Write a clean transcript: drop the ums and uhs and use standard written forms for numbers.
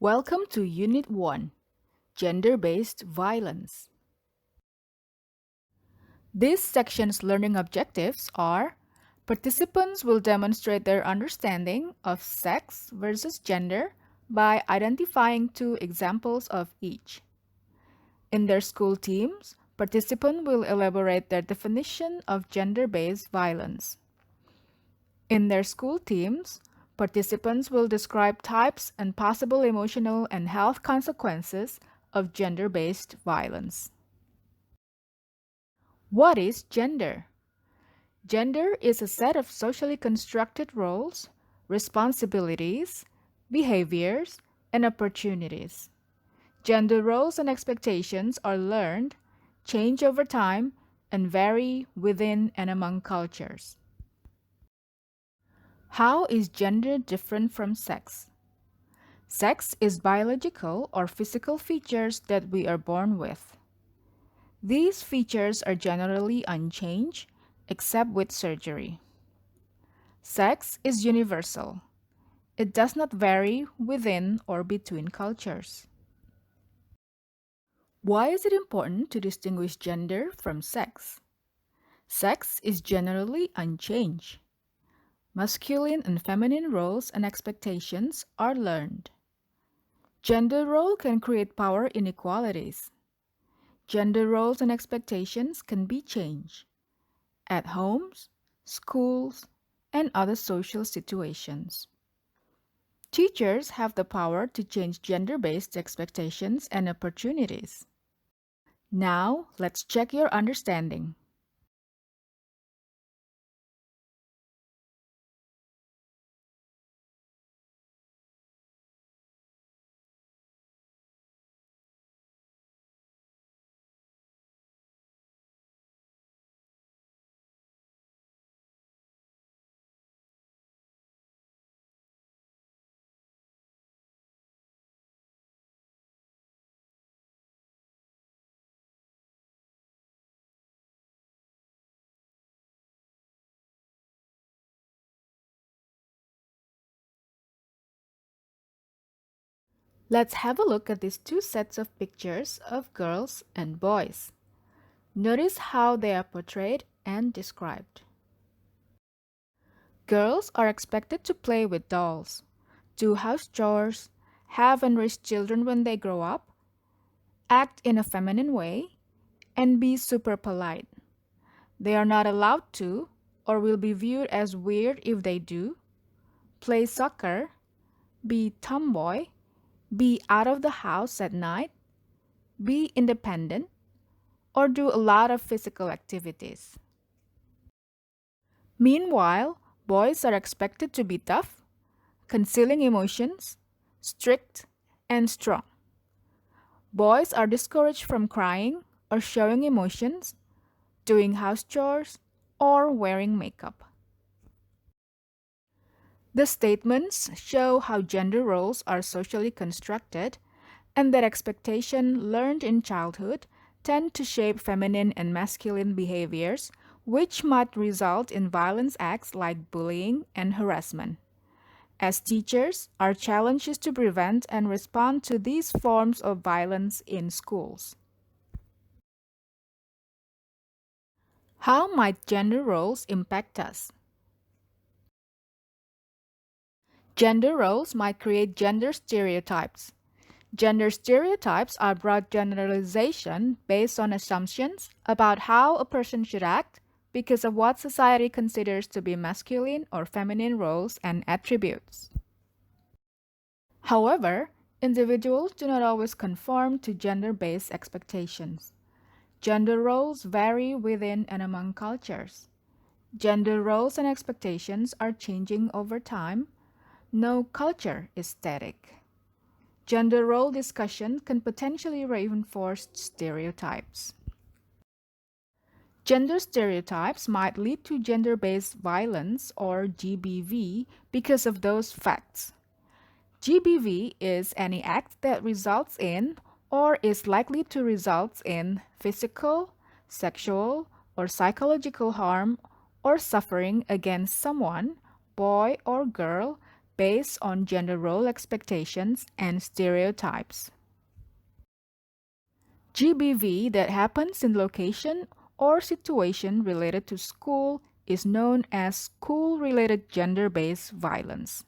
Welcome to Unit 1, Gender-Based Violence. This section's learning objectives are: participants will demonstrate their understanding of sex versus gender by identifying two examples of each. In their school teams, participants will elaborate their definition of gender-based violence. In their school teams, participants will describe types and possible emotional and health consequences of gender-based violence. What is gender? Gender is a set of socially constructed roles, responsibilities, behaviors, and opportunities. Gender roles and expectations are learned, change over time, and vary within and among cultures. How is gender different from sex? Sex is biological or physical features that we are born with. These features are generally unchanged, except with surgery. Sex is universal. It does not vary within or between cultures. Why is it important to distinguish gender from sex? Sex is generally unchanged. Masculine and feminine roles and expectations are learned. Gender role can create power inequalities. Gender roles and expectations can be changed at homes, schools, and other social situations. Teachers have the power to change gender-based expectations and opportunities. Now, let's check your understanding. Let's have a look at these two sets of pictures of girls and boys. Notice how they are portrayed and described. Girls are expected to play with dolls, do house chores, have and raise children when they grow up, act in a feminine way, and be super polite. They are not allowed to, or will be viewed as weird if they do, play soccer, be tomboy, be out of the house at night, be independent, or do a lot of physical activities. Meanwhile, boys are expected to be tough, concealing emotions, strict, and strong. Boys are discouraged from crying or showing emotions, doing house chores, or wearing makeup. The statements show how gender roles are socially constructed and that expectations learned in childhood tend to shape feminine and masculine behaviors, which might result in violence acts like bullying and harassment. As teachers, our challenge is to prevent and respond to these forms of violence in schools. How might gender roles impact us? Gender roles might create gender stereotypes. Gender stereotypes are broad generalizations based on assumptions about how a person should act because of what society considers to be masculine or feminine roles and attributes. However, individuals do not always conform to gender-based expectations. Gender roles vary within and among cultures. Gender roles and expectations are changing over time. No culture is static. Gender role discussion can potentially reinforce stereotypes. Gender stereotypes might lead to gender-based violence or GBV because of those facts. GBV is any act that results in or is likely to result in physical, sexual, or psychological harm or suffering against someone, boy or girl, based on gender role expectations and stereotypes. GBV that happens in location or situation related to school is known as school-related gender-based violence.